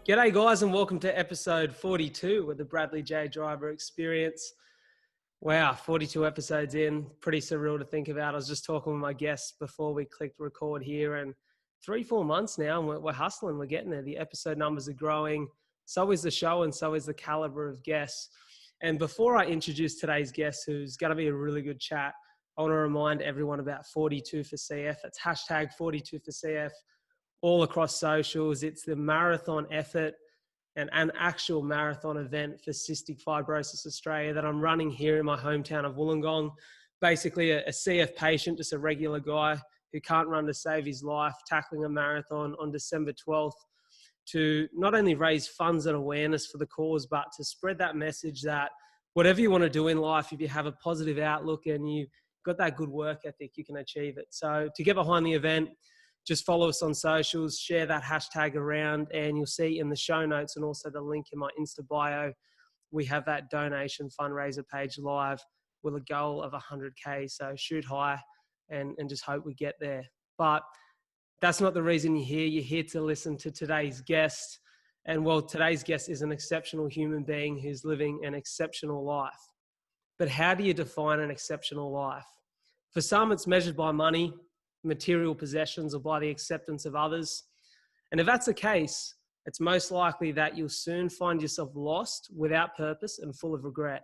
G'day guys and welcome to episode 42 with the Bradley J Driver Experience. Wow, 42 episodes in, pretty surreal to think about. I was just talking with my guests before we clicked record here, and 3-4 months now and we're hustling, we're getting there. The episode numbers are growing, so is the show and so is the caliber of guests. And before I introduce today's guest, who's going to be a really good chat, I want to remind everyone about 42 for CF. It's hashtag 42 for CF. All across socials. It's the marathon effort and an actual marathon event for Cystic Fibrosis Australia that I'm running here in my hometown of Wollongong. Basically a CF patient, just a regular guy who can't run to save his life, tackling a marathon on December 12th to not only raise funds and awareness for the cause, but to spread that message that whatever you want to do in life, if you have a positive outlook and you got that good work ethic, you can achieve it. So to get behind the event, just follow us on socials, share that hashtag around, and you'll see in the show notes and also the link in my Insta bio, we have that donation fundraiser page live with a goal of 100K. So shoot high and just hope we get there. But that's not the reason you're here. You're here to listen to today's guest. And well, today's guest is an exceptional human being who's living an exceptional life. But how do you define an exceptional life? For some, it's measured by money, material possessions, or by the acceptance of others. And if that's the case, it's most likely that you'll soon find yourself lost, without purpose, and full of regret.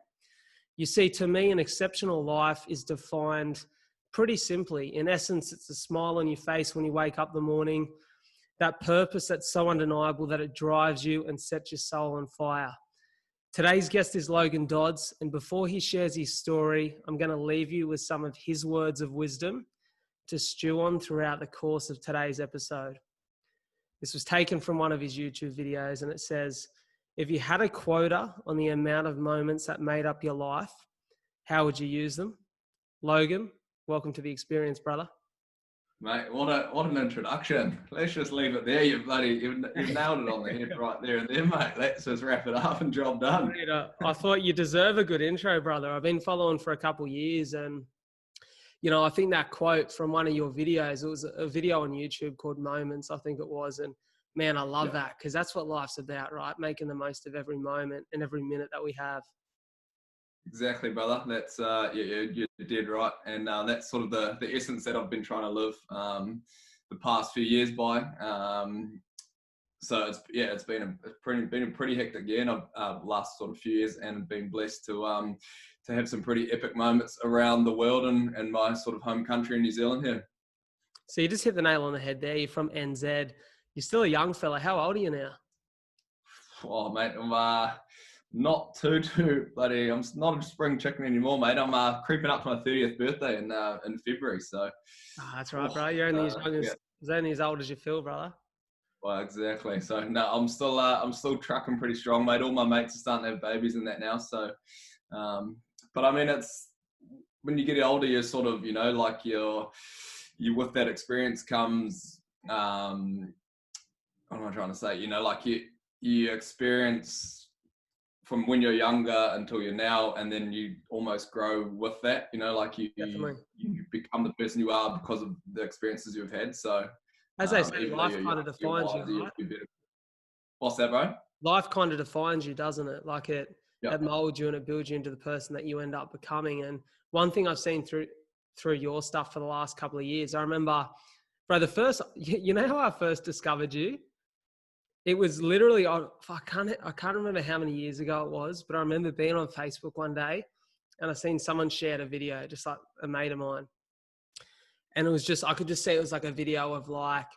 You see, to me, an exceptional life is defined pretty simply. In essence, it's a smile on your face when you wake up in the morning, that purpose that's so undeniable that it drives you and sets your soul on fire. Today's guest is Logan Dodds, and before he shares his story, I'm going to leave you with some of his words of wisdom to stew on throughout the course of today's episode. This was taken from one of his YouTube videos, and it says, if you had a quota on the amount of moments that made up your life, how would you use them? Logan, welcome to the experience, brother. Mate, what an introduction. Let's just leave it there. You've nailed it on the head right there and there, mate. Let's just wrap it up and job done. I thought you deserve a good intro, brother. I've been following for a couple of years, and you know, I think that quote from one of your videos, it was a video on YouTube called Moments, I think it was. And man, I love that, because that's what life's about, right? Making the most of every moment and every minute that we have. Exactly, brother. That's, you did right. And that's sort of the essence that I've been trying to live the past few years by. So it's been a pretty hectic year in last sort of few years, and been blessed to have some pretty epic moments around the world and my sort of home country in New Zealand here. So you just hit the nail on the head there. You're from NZ. You're still a young fella. How old are you now? Oh, mate, I'm not too bloody. I'm not a spring chicken anymore, mate. I'm creeping up to my 30th birthday in February. So that's right, bro. You're only as old as you feel, brother. Well, exactly. So no, I'm still trucking pretty strong, mate. All my mates are starting to have babies and that now. So, but I mean, it's when you get older, you're sort of, you know, like you with that experience comes, what am I trying to say? You know, like you experience from when you're younger until you're now, and then you almost grow with that, you know, like you become the person you are because of the experiences you've had. So, as they say, life kind of defines you, right? What's that, bro? Life kind of defines you, doesn't it? Like it molds you and it builds you into the person that you end up becoming. And one thing I've seen through your stuff for the last couple of years, I remember, bro, you know how I first discovered you? It was literally, I can't remember how many years ago it was, but I remember being on Facebook one day and I seen someone shared a video, just like a mate of mine. And it was just, I could just see it was like a video of like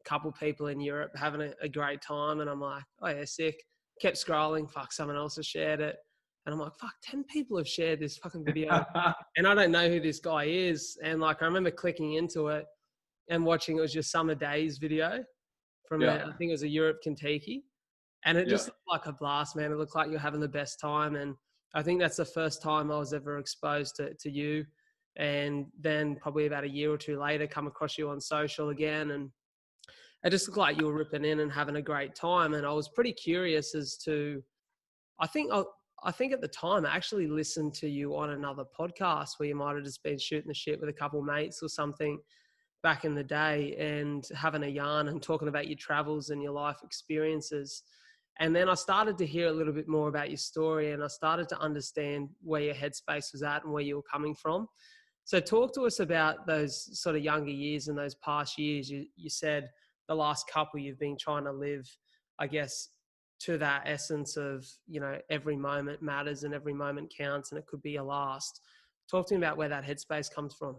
a couple people in Europe having a great time. And I'm like, oh yeah, sick. Kept scrolling. Someone else has shared it. And I'm like, 10 people have shared this fucking video. And I don't know who this guy is. And like, I remember clicking into it and watching, it was just Summer Days video from, I think it was a Europe Kentucky. And it just looked like a blast, man. It looked like you're having the best time. And I think that's the first time I was ever exposed to you. And then probably about a year or two later, come across you on social again. And it just looked like you were ripping in and having a great time. And I was pretty curious as to, I think at the time I actually listened to you on another podcast where you might have just been shooting the shit with a couple of mates or something back in the day and having a yarn and talking about your travels and your life experiences. And then I started to hear a little bit more about your story, and I started to understand where your headspace was at and where you were coming from. So talk to us about those sort of younger years and those past years. You said the last couple you've been trying to live, I guess, to that essence of, every moment matters and every moment counts and it could be your last. Talk to me about where that headspace comes from.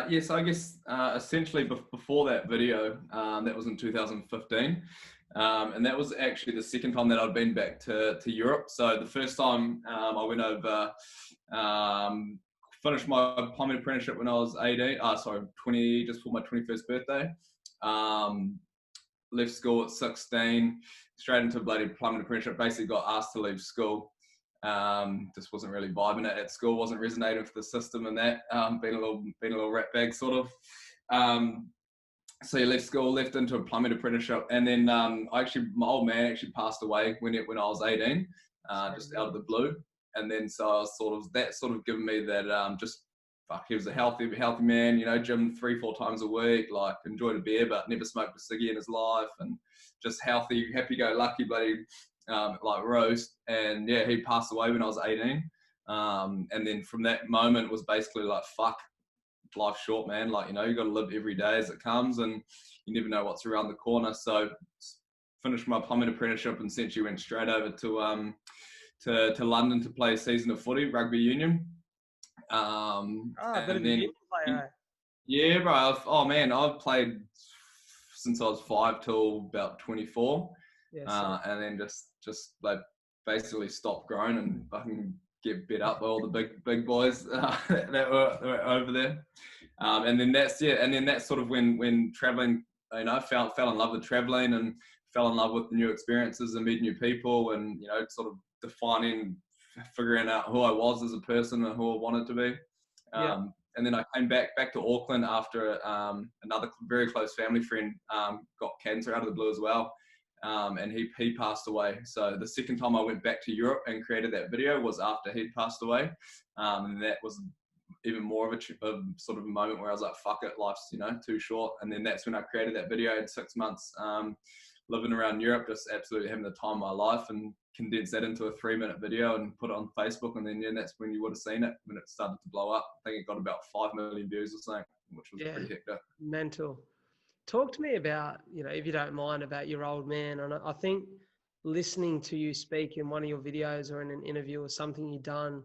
Yes, I guess essentially before that video, that was in 2015. And that was actually the second time that I'd been back to Europe. So the first time I went over, finished my plumbing apprenticeship when I was 20, just for my 21st birthday. Left school at 16, straight into a bloody plumbing apprenticeship, basically got asked to leave school. Just wasn't really vibing it at school, wasn't resonating with the system and that, being a little rat bag sort of. So you left school, left into a plumbing apprenticeship, and then my old man actually passed away when I was 18, just out of the blue. And then so I was that given me that he was a healthy man, gym 3-4 times a week, like enjoyed a beer but never smoked a ciggy in his life, and just healthy, happy-go-lucky bloody like roast. And yeah, he passed away when I was 18. And then from that moment was basically like, fuck, life's short, man. Like, you got to live every day as it comes, and you never know what's around the corner. So finished my plumbing apprenticeship and essentially went straight over to London to play a season of footy, rugby union. A bit of a union player. Yeah, bro. I've played since I was 5 till about 24. And then just like basically stopped growing and fucking get bit up by all the big boys that were over there. And then that's sort of when traveling, fell in love with traveling and fell in love with the new experiences and meeting new people, and sort of figuring out who I was as a person and who I wanted to be. And then I came back to Auckland after another very close family friend got cancer out of the blue as well. And he passed away. So the second time I went back to Europe and created that video was after he'd passed away. And that was even more of a sort of a moment where I was like, fuck it, life's, too short. And then that's when I created that video in 6 months, living around Europe, just absolutely having the time of my life, and condensed that into a 3-minute video and put it on Facebook. And then that's when you would have seen it when it started to blow up. I think it got about 5 million views or something, which was pretty hectic. Mental. Talk to me about, if you don't mind, about your old man. And I think listening to you speak in one of your videos or in an interview or something you've done,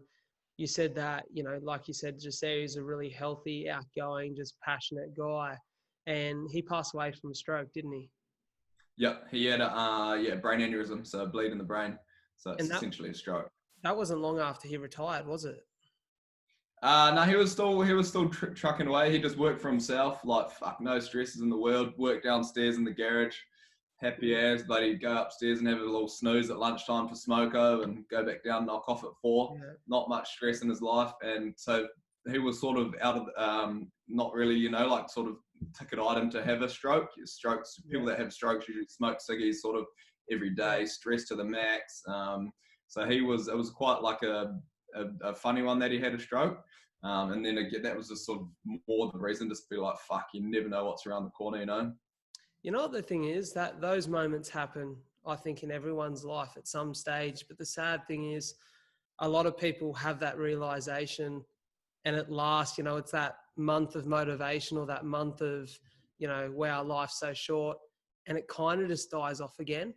you said that, like you said, just there, he's a really healthy, outgoing, just passionate guy. And he passed away from a stroke, didn't he? Yeah, he had a brain aneurysm, so a bleed in the brain. So it's essentially a stroke. That wasn't long after he retired, was it? No, he was still trucking away. He just worked for himself, like fuck, no stresses in the world. Worked downstairs in the garage, happy as, bloody go upstairs and have a little snooze at lunchtime for smoko, and go back down, knock off at 4. Yeah. Not much stress in his life, and so he was sort of out of not really, like sort of ticket item to have a stroke. Strokes, people that have strokes usually smoke ciggies sort of every day, stress to the max. So it was quite like a funny one that he had a stroke. And then again, that was just sort of more the reason, just to be like, fuck, you never know what's around the corner, You know what the thing is? That those moments happen, I think, in everyone's life at some stage. But the sad thing is, a lot of people have that realization, and it lasts, it's that month of motivation or that month of, wow, life's so short, and it kind of just dies off again.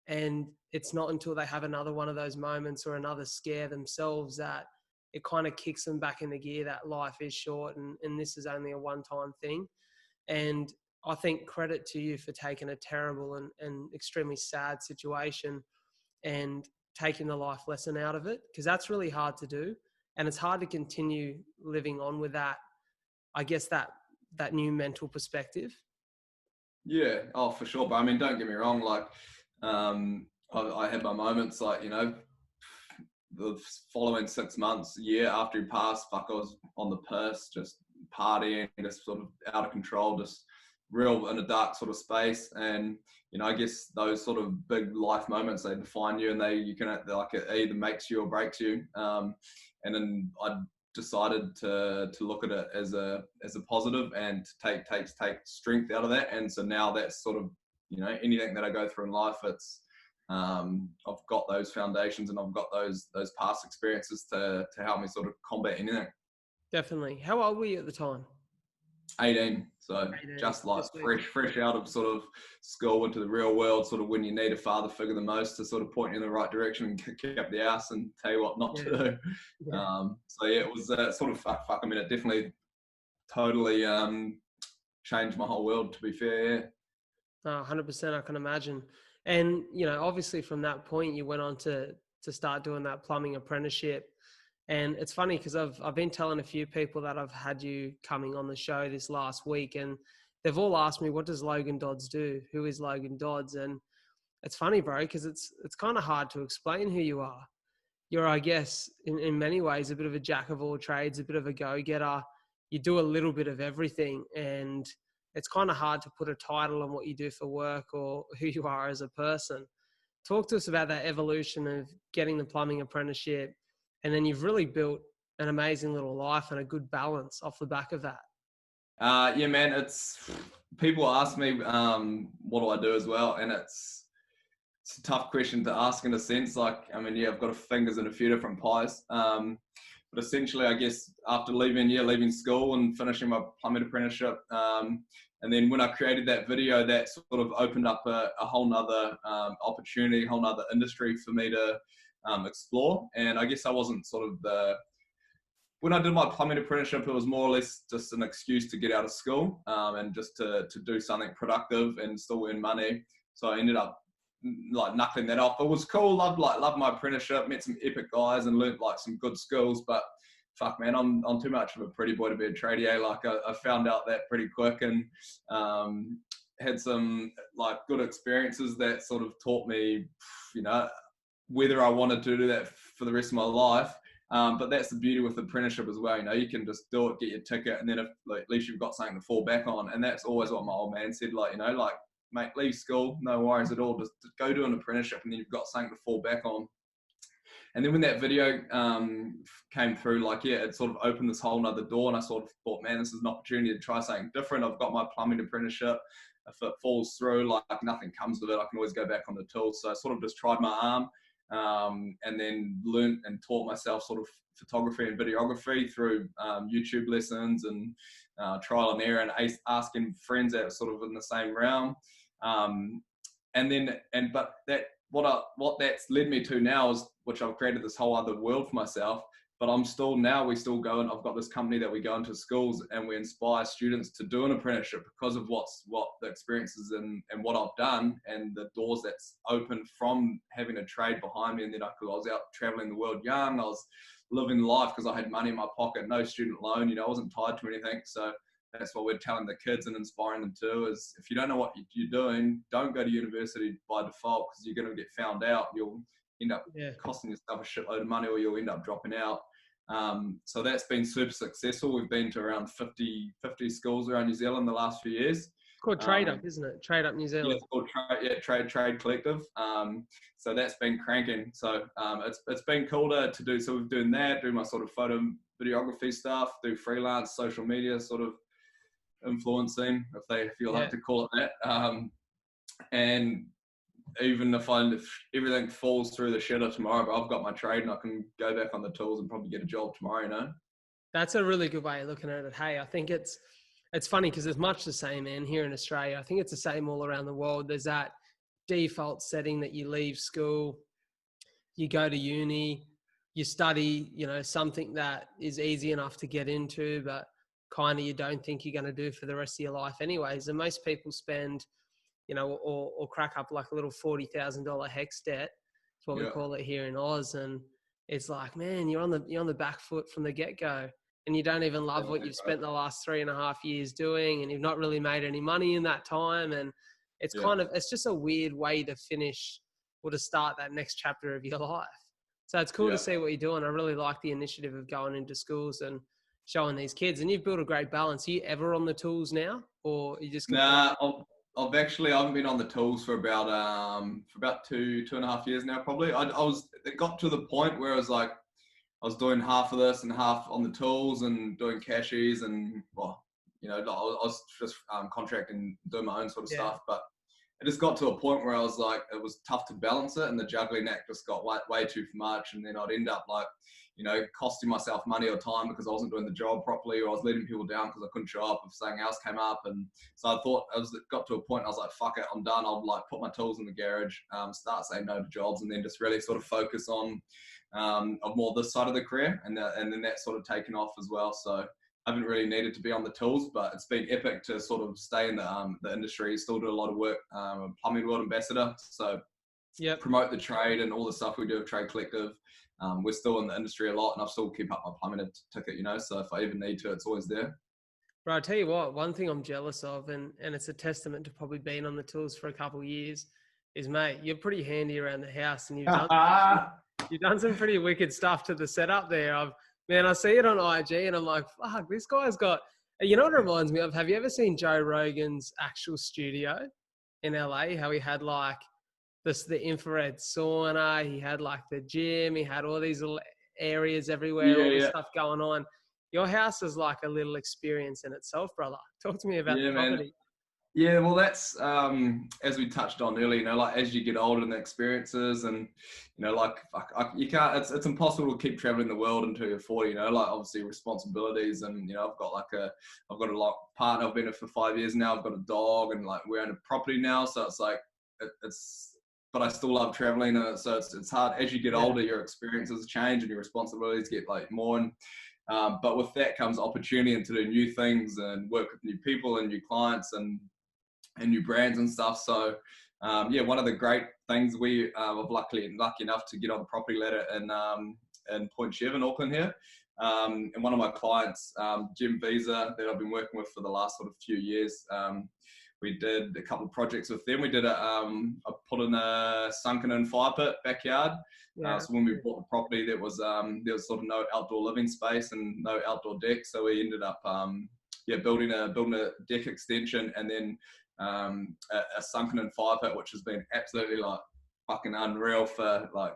And it's not until they have another one of those moments or another scare themselves that it kind of kicks them back into gear that life is short and this is only a one-time thing. And I think credit to you for taking a terrible and extremely sad situation and taking the life lesson out of it, because that's really hard to do. And it's hard to continue living on with that, I guess, that new mental perspective. Yeah, oh, for sure. But I mean, don't get me wrong, like, I had my moments, like, the following 6 months, a year after he passed, fuck, I was on the purse, just partying, just sort of out of control, just real in a dark sort of space. And, I guess those sort of big life moments, they define you, and it either makes you or breaks you. And then I decided to look at it as a positive and to take strength out of that. And so now that's sort of, you know, anything that I go through in life, it's, I've got those foundations and I've got those past experiences to help me sort of combat anything. Definitely. How old were you at the time? 18, so 18. just like Sweet. fresh out of sort of school into the real world, sort of when you need a father figure the most to sort of point you in the right direction and kick up the ass and tell you what not to do. Yeah. So yeah, it was sort of fuck. I mean, it definitely totally changed my whole world, to be fair. Yeah. 100%, I can imagine. And, you know, obviously from that point, you went on to start doing that plumbing apprenticeship. And it's funny because I've been telling a few people that I've had you coming on the show this last week, and they've all asked me, what does Logan Dodds do? Who is Logan Dodds? And it's funny, bro, because it's kind of hard to explain who you are. You're, I guess, in many ways, a bit of a jack of all trades, a bit of a go-getter. You do a little bit of everything, and it's kind of hard to put a title on what you do for work or who you are as a person. Talk to us about that evolution of getting the plumbing apprenticeship, and then you've really built an amazing little life and a good balance off the back of that. Yeah, man, it's, people ask me, what do I do as well? And it's a tough question to ask in a sense. Like, I mean, yeah, I've got fingers in a few different pies. But essentially, I guess after leaving school and finishing my plumbing apprenticeship, and then when I created that video, that sort of opened up a whole nother opportunity, a whole nother industry for me to explore. And I guess I wasn't sort of when I did my plumbing apprenticeship, it was more or less just an excuse to get out of school and just to do something productive and still earn money. So I ended up like knuckling that off. It was cool. Loved my apprenticeship, met some epic guys and learned like some good skills. But fuck, man, I'm too much of a pretty boy to be a tradie. Like I found out that pretty quick, and had some like good experiences that sort of taught me, you know, whether I wanted to do that for the rest of my life. But that's the beauty with apprenticeship as well. You know, you can just do it, get your ticket, and then if, like, at least you've got something to fall back on. And that's always what my old man said. Like, you know, like, mate, leave school, no worries at all. Just go do an apprenticeship, and then you've got something to fall back on. And then when that video came through, like, yeah, it sort of opened this whole nother door, and I sort of thought, man, this is an opportunity to try something different. I've got my plumbing apprenticeship. If it falls through, like, nothing comes of it, I can always go back on the tools. So I sort of just tried my arm. And then learned and taught myself sort of photography and videography through YouTube lessons and trial and error, and asking friends that are sort of in the same realm. But what that's led me to now is, which I've created this whole other world for myself. But we still go, and I've got this company that we go into schools and we inspire students to do an apprenticeship because of what the experiences and what I've done, and the doors that's opened from having a trade behind me. And then I was out traveling the world young. I was living life because I had money in my pocket, no student loan, you know, I wasn't tied to anything. So that's what we're telling the kids and inspiring them to is, if you don't know what you're doing, don't go to university by default, because you're going to get found out. You'll end up costing yourself a shitload of money, or you'll end up dropping out. So that's been super successful. We've been to around 50 schools around New Zealand the last few years. It's called Trade Up, isn't it? Trade Up New Zealand. Yeah, it's called Trade Collective. So that's been cranking. So it's been cool to do. So we're doing that, do my sort of photo videography stuff, do freelance social media sort of influencing, if you like to call it that. And even if everything falls through the shitter tomorrow, but I've got my trade and I can go back on the tools and probably get a job tomorrow, you know? That's a really good way of looking at it. Hey, I think it's funny because it's much the same, man, here in Australia. I think it's the same all around the world. There's that default setting that you leave school, you go to uni, you study, you know, something that is easy enough to get into, but kind of you don't think you're going to do for the rest of your life anyways. And most people spend, you know, or crack up like a little $40,000 hex debt. It's what we call it here in Oz. And it's like, man, you're on the back foot from the get-go, and you don't even love what you've spent the last 3.5 years doing, and you've not really made any money in that time. And it's it's just a weird way to finish or to start that next chapter of your life. So it's cool to see what you're doing. I really like the initiative of going into schools and showing these kids. And you've built a great balance. Are you ever on the tools now, or you just? Nah, I haven't been on the tools for about 2.5 years now, probably. It got to the point where I was like, I was doing half of this and half on the tools and doing cashies, and, well, you know, I was just contracting, doing my own sort of stuff. But it just got to a point where I was like, it was tough to balance it, and the juggling act just got way too much, and then I'd end up like, you know, costing myself money or time because I wasn't doing the job properly, or I was letting people down because I couldn't show up if something else came up. And so I thought it got to a point I was like, fuck it, I'm done. I'll like put my tools in the garage, start saying no to jobs, and then just really sort of focus on more this side of the career, and then that's sort of taken off as well. So I haven't really needed to be on the tools, but it's been epic to sort of stay in the industry. Still do a lot of work, plumbing world ambassador, so promote the trade and all the stuff we do at Trade Collective. We're still in the industry a lot, and I still keep up my plumbing ticket, you know, so if I even need to, it's always there. Bro, I'll tell you what, one thing I'm jealous of, and it's a testament to probably being on the tools for a couple of years, is, mate, you're pretty handy around the house, and you've done some pretty wicked stuff to the setup there. I see it on IG, and I'm like, fuck, this guy's got, you know what it reminds me of? Have you ever seen Joe Rogan's actual studio in LA? How he had like the infrared sauna, he had like the gym, he had all these little areas everywhere, all this stuff going on. Your house is like a little experience in itself, brother. Talk to me about the property. Man. Yeah, well, that's as we touched on earlier. You know, like as you get older and the experiences, and you know, like you can't. It's impossible to keep traveling the world until you're 40. You know, like obviously responsibilities, and you know, I've got a partner. I've been here for 5 years now. I've got a dog, and like we're in a property now. So it's like but I still love traveling. So it's hard as you get older. Your experiences change, and your responsibilities get like more. And but with that comes opportunity and to do new things and work with new people and new clients and new brands and stuff. So one of the great things we were lucky enough to get on the property ladder in Point Chev in Auckland here. And one of my clients, Jim Visa, that I've been working with for the last sort of few years, we did a couple of projects with them. We did I put in a sunken in fire pit backyard. So when we bought the property, there was sort of no outdoor living space and no outdoor deck. So we ended up building a deck extension, and then a sunken in fire pit, which has been absolutely like fucking unreal for like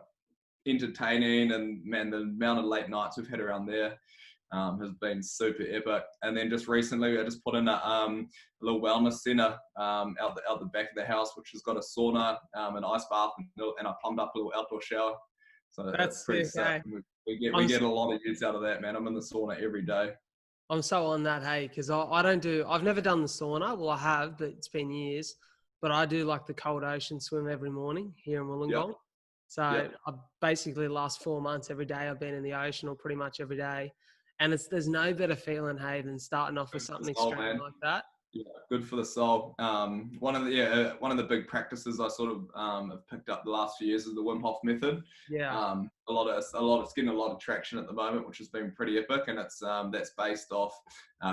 entertaining, and man, the amount of late nights we've had around there has been super epic. And then just recently I just put in a little wellness center out the back of the house, which has got a sauna, an ice bath, and I plumbed up a little outdoor shower. So that's pretty sick. We get a lot of use out of that, man. I'm in the sauna every day. I'm so on that, hey, because I've never done the sauna. Well, I have, but it's been years. But I do like the cold ocean swim every morning here in Wollongong. So I basically the last 4 months, every day I've been in the ocean, or pretty much every day. And there's no better feeling, hey, than starting off with something extreme like that. Yeah, good for the soul. One of the big practices I sort of have picked up the last few years is the Wim Hof method. Yeah. It's getting a lot of traction at the moment, which has been pretty epic, and it's that's based off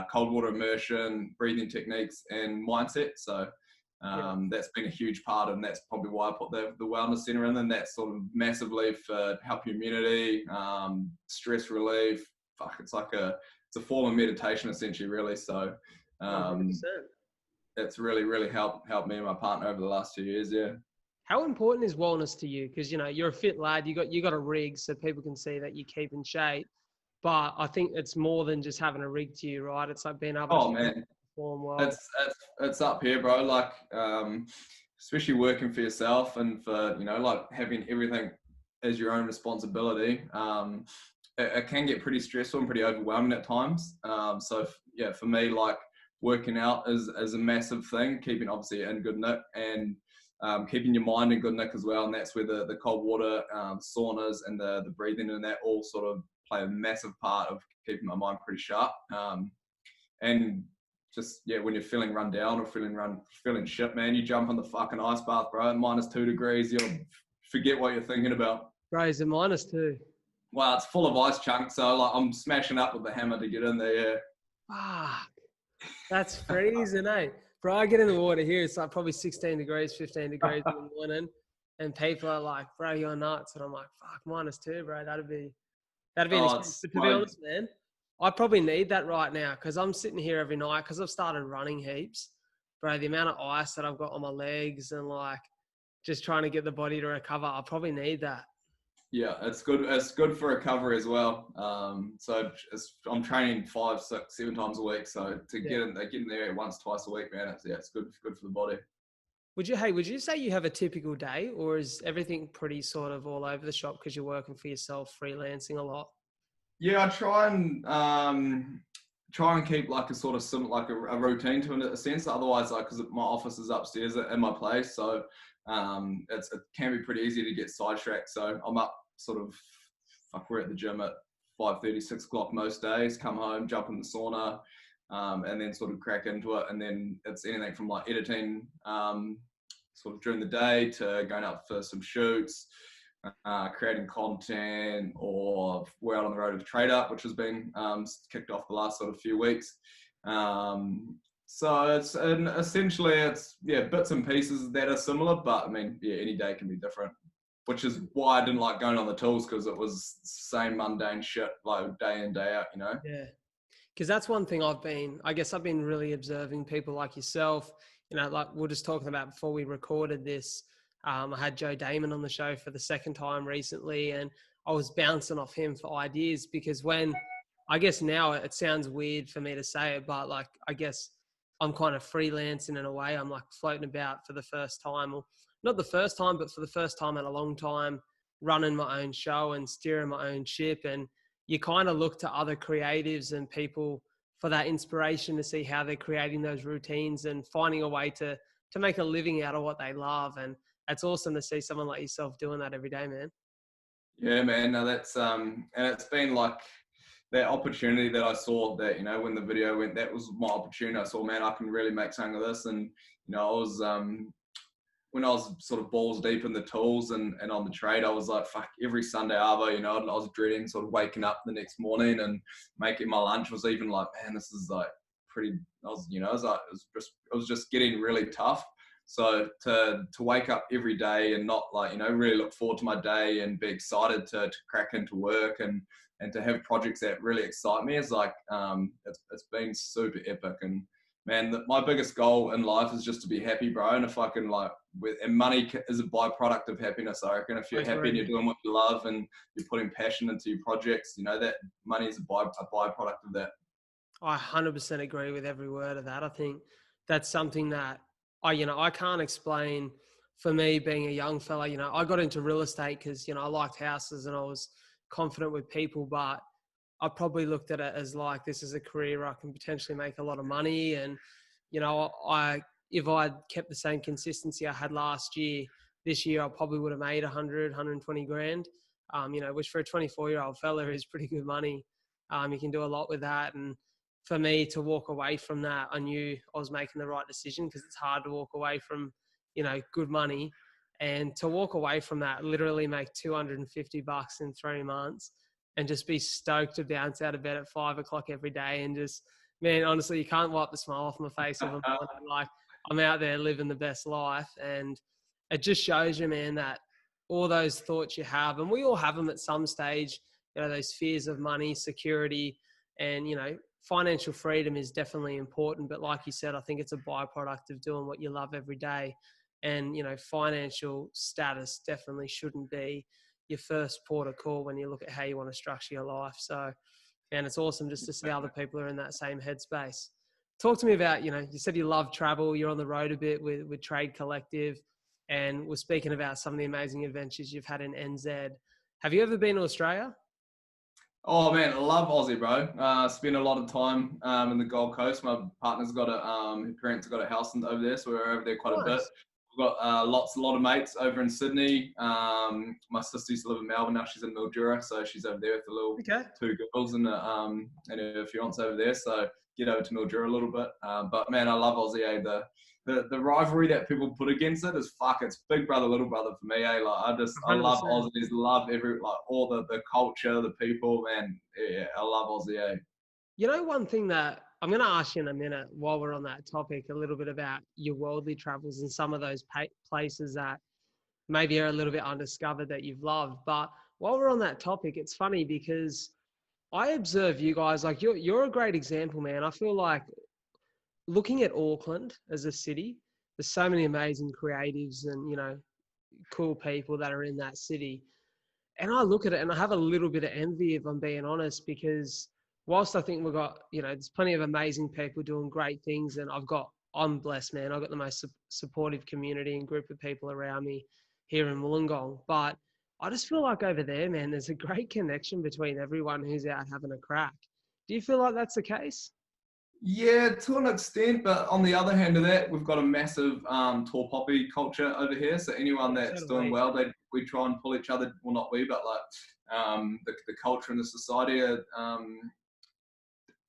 cold water immersion, breathing techniques, and mindset. So that's been a huge part, and that's probably why I put the wellness center in. And that's sort of massively for help immunity, stress relief. It's a form of meditation essentially, really. So. 100%. It's really helped me and my partner over the last 2 years. Yeah. How important is wellness to you? Because you're a fit lad. You got a rig, so people can see that you keep in shape. But I think it's more than just having a rig to you, right? It's like being able to perform well. It's up here, bro. Like especially working for yourself and for like having everything as your own responsibility. It can get pretty stressful and pretty overwhelming at times. So for me, like, working out is a massive thing, keeping obviously in good nick, and keeping your mind in good nick as well. And that's where the cold water, saunas, and the breathing and that all sort of play a massive part of keeping my mind pretty sharp. And just, when you're feeling run down or feeling shit, man, you jump on the fucking ice bath, bro. -2 degrees, you'll forget what you're thinking about. Bro, is it -2? Well, it's full of ice chunks, so like I'm smashing up with the hammer to get in there. Yeah. Fuck. That's freezing, eh? Bro, I get in the water here. It's like probably 16 degrees, 15 degrees in the morning. And people are like, bro, you're nuts. And I'm like, fuck, -2, bro. That'd be an experience. But to be honest, man, I probably need that right now, because I'm sitting here every night because I've started running heaps. Bro, the amount of ice that I've got on my legs and like just trying to get the body to recover, I probably need that. Yeah, it's good. It's good for recovery as well. So I'm training 5, 6, 7 times a week. So to get in there once, twice a week, man, it's good for the body. Would you say you have a typical day, or is everything pretty sort of all over the shop because you're working for yourself, freelancing a lot? Yeah, I try and keep like a sort of like a routine to a sense. Otherwise, like because my office is upstairs in my place, so it can be pretty easy to get sidetracked. So I'm up sort of we're at the gym at 5:30, 6 o'clock most days. Come home, jump in the sauna, and then sort of crack into it. And then it's anything from like editing, sort of during the day to going out for some shoots, creating content, or we're out on the road of Trade Up, which has been kicked off the last sort of few weeks. So essentially it's bits and pieces that are similar, but I mean any day can be different, which is why I didn't like going on the tools, because it was same mundane shit like day in day out, you know. Yeah. Because that's one thing I guess I've been really observing people like yourself, like we were just talking about before we recorded this. I had Joe Damon on the show for the second time recently, and I was bouncing off him for ideas because I guess now it sounds weird for me to say it, but like, I guess I'm kind of freelancing in a way. I'm like floating about for the first time, or not the first time, but for the first time in a long time, running my own show and steering my own ship. And you kind of look to other creatives and people for that inspiration to see how they're creating those routines and finding a way to make a living out of what they love. And it's awesome to see someone like yourself doing that every day, man. Yeah, man. No, that's and it's been like that opportunity that I saw, that, when the video went, that was my opportunity. I saw, man, I can really make something of this. And, I was, when I was sort of balls deep in the tools and on the trade, I was like, fuck, every Sunday arvo, and I was dreading sort of waking up the next morning and making my lunch. Was even like, man, this is like pretty, it was just getting really tough. So to wake up every day and not like, really look forward to my day and be excited to crack into work and to have projects that really excite me is like, it's been super epic. And man, my biggest goal in life is just to be happy, bro. And if I can and money is a byproduct of happiness. I reckon if you're happy and you're doing what you love and you're putting passion into your projects, that money is a byproduct of that. I 100% agree with every word of that. I think that's something that I can't explain. For me, being a young fella, I got into real estate because, I liked houses and I was confident with people, but I probably looked at it as like, this is a career where I can potentially make a lot of money. And, if I'd kept the same consistency I had last year, this year I probably would have made 100, 120 grand, which for a 24-year-old fella is pretty good money. You can do a lot with that. And for me to walk away from that, I knew I was making the right decision, because it's hard to walk away from, good money. And to walk away from that, literally make $250 in 3 months and just be stoked to bounce out of bed at 5 o'clock every day. And just, man, honestly, you can't wipe the smile off my face if I'm out there living the best life. And it just shows you, man, that all those thoughts you have, and we all have them at some stage, those fears of money, security, and, financial freedom is definitely important. But like you said, I think it's a byproduct of doing what you love every day. And, financial status definitely shouldn't be your first port of call when you look at how you want to structure your life. So, and it's awesome just to see other people are in that same headspace. Talk to me about, you said you love travel, you're on the road a bit with Trade Collective, and we're speaking about some of the amazing adventures you've had in NZ. Have you ever been to Australia? Oh man, I love Aussie, bro. Spent a lot of time in the Gold Coast. My partner's got her parents have got a house over there, so we're over there quite a bit. Nice. We've got a lot of mates over in Sydney. My sister used to live in Melbourne. Now she's in Mildura, so she's over there with the little two girls and her fiance over there. So get over to Mildura a little bit. But man, I love Aussie. The rivalry that people put against it is it's big brother, little brother for me. Like I love 100%. Aussies, love all the culture, the people, man. Yeah, I love Aussie. One thing that I'm going to ask you in a minute, while we're on that topic, a little bit about your worldly travels and some of those places that maybe are a little bit undiscovered that you've loved. But while we're on that topic, it's funny because I observe you guys, like you're a great example, man. I feel like looking at Auckland as a city, there's so many amazing creatives and, cool people that are in that city. And I look at it and I have a little bit of envy, if I'm being honest, because whilst I think we've got, there's plenty of amazing people doing great things, and I've got I'm blessed, man. I've got the most supportive community and group of people around me here in Wollongong. But I just feel like over there, man, there's a great connection between everyone who's out having a crack. Do you feel like that's the case? Yeah, to an extent, but on the other hand of that, we've got a massive tall poppy culture over here. So anyone Yeah, so that's do doing we. well, we try and pull each other. Well, not we, but like the culture and the society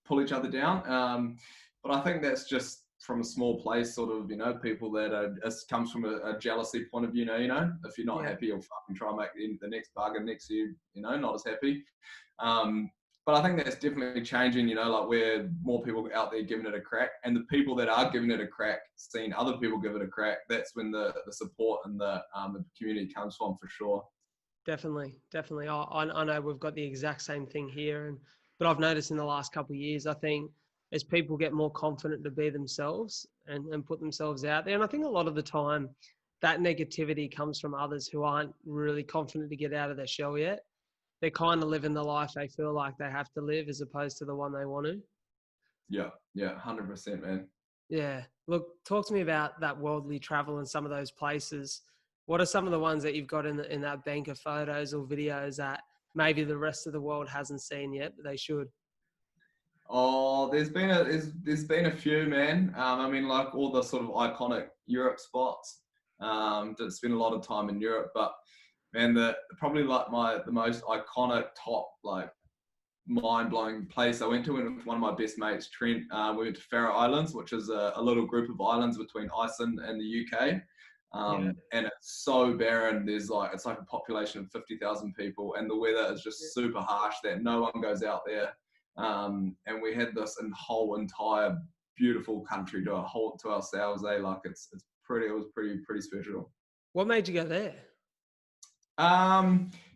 pull each other down. But I think that's just from a small place, sort of, people that it comes from a jealousy point of view. If you're not Yeah, happy, you'll fucking try and make the next bargain next to you, not as happy. Um, but I think that's definitely changing, like where more people out there giving it a crack, and the people that are giving it a crack, seeing other people give it a crack, that's when the support and the community comes from, for sure. definitely, definitely. I know we've got the exact same thing here, but I've noticed in the last couple of years, I think as people get more confident to be themselves and put themselves out there, and I think a lot of the time that negativity comes from others who aren't really confident to get out of their shell yet. They're kind of living the life they feel like they have to live as opposed to the one they want to. Yeah, 100%, man. Yeah. Look, talk to me about that worldly travel and some of those places. What are some of the ones that you've got in that bank of photos or videos that maybe the rest of the world hasn't seen yet, but they should? Oh, there's been a few, man. I mean, like all the sort of iconic Europe spots. Did spend a lot of time in Europe, but man, the probably like the most iconic top like mind-blowing place I went to with one of my best mates, Trent. We went to Faroe Islands, which is a little group of islands between Iceland and the UK. Yeah. And it's so barren. It's like a population of 50,000 people, and the weather is just super harsh that no one goes out there. And we had this whole entire beautiful country to ourselves. Like it was pretty special. What made you go there?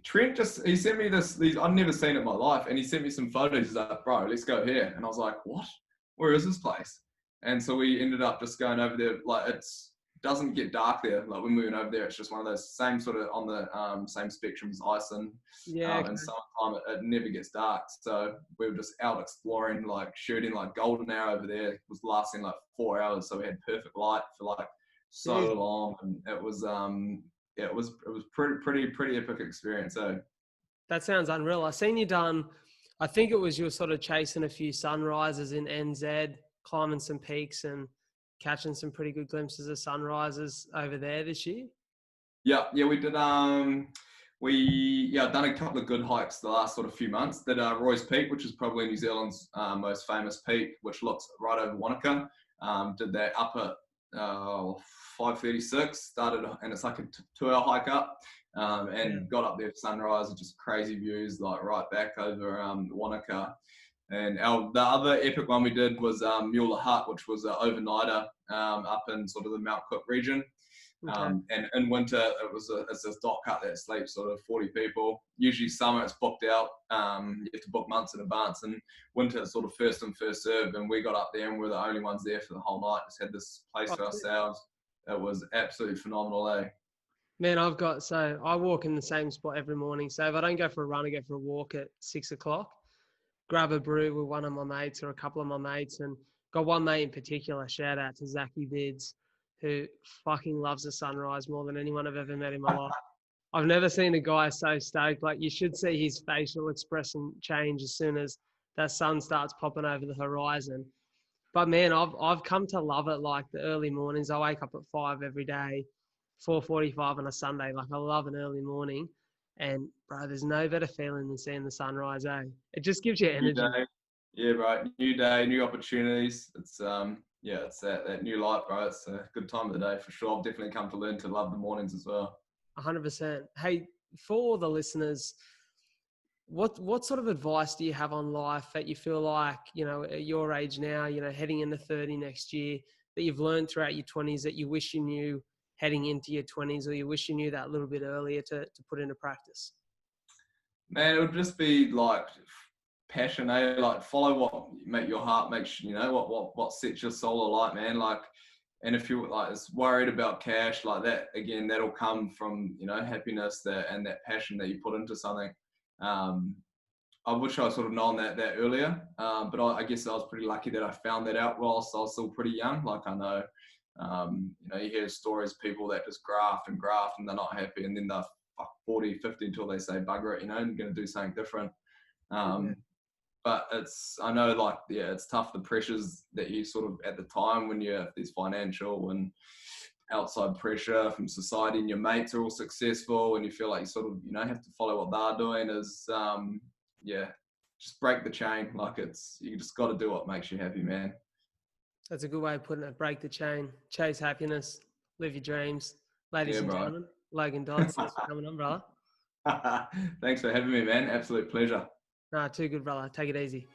Trent he sent me these I'd never seen it in my life, and he sent me some photos. He's like, bro, let's go here. And I was like, what? Where is this place? And so we ended up just going over there. Like it doesn't get dark there. Like when we went over there, it's just one of those same sort of on the same spectrum as Iceland. Yeah. Okay. And summertime it never gets dark. So we were just out exploring, like shooting like golden hour over there. It was lasting like 4 hours, so we had perfect light for like so Jeez. long, and it was pretty epic experience. So That sounds unreal. I seen you done, I think it was you were sort of chasing a few sunrises in NZ, climbing some peaks and catching some pretty good glimpses of sunrises over there this year. yeah, we did. I've done a couple of good hikes the last sort of few months. Did Roy's Peak, which is probably New Zealand's most famous peak, which looks right over Wanaka. Did that up at 5:36. Started, and it's like a 2-hour hike up. And got up there at sunrise and just crazy views, like right back over Wanaka. And the other epic one we did was Mueller Hut, which was an overnighter up in sort of the Mount Cook region. Okay. And in winter, it's this dock hut that sleeps sort of 40 people. Usually summer, it's booked out. You have to book months in advance. And winter, it's sort of first in, first served. And we got up there and we were the only ones there for the whole night. Just had this place to ourselves. It was absolutely phenomenal, eh? Man, I walk in the same spot every morning. So if I don't go for a run, I go for a walk at 6 o'clock, grab a brew with one of my mates or a couple of my mates. And got one mate in particular, shout out to Zachy Bids, who fucking loves the sunrise more than anyone I've ever met in my life. I've never seen a guy so stoked. Like you should see his facial expression change as soon as that sun starts popping over the horizon. But man, I've come to love it. Like the early mornings, I wake up at 5 every day, 4:45 on a Sunday. Like I love an early morning, and bro, there's no better feeling than seeing the sunrise. Eh? It just gives you New energy. day. Yeah, right. New day, new opportunities. It's that new light, bro. It's a good time of the day for sure. I've definitely come to learn to love the mornings as well. 100%. Hey, for the listeners, what sort of advice do you have on life that you feel like, at your age now, heading into 30 next year, that you've learned throughout your 20s that you wish you knew heading into your 20s, or you wish you knew that a little bit earlier to put into practice? Man, it would just be like passion, eh? Like follow what make your heart makes, what sets your soul alight, man. Like, and if you're like is worried about cash like that, again, that'll come from happiness and that passion that you put into something. Um, I wish I sort of known that earlier. But I guess I was pretty lucky that I found that out whilst I was still pretty young. Like I know, you hear stories of people that just graft and they're not happy, and then they're 40, 50 until they say bugger it, and going to do something different. But I know like, yeah, it's tough. The pressures that you sort of at the time when there's financial and outside pressure from society, and your mates are all successful, and you feel like you sort of, have to follow what they're doing is, just break the chain. Like you just got to do what makes you happy, man. That's a good way of putting it. Break the chain, chase happiness, live your dreams. Ladies and gentlemen, Logan Dodds, thanks for coming on, brother. Thanks for having me, man. Absolute pleasure. Nah, too good, brother. Take it easy.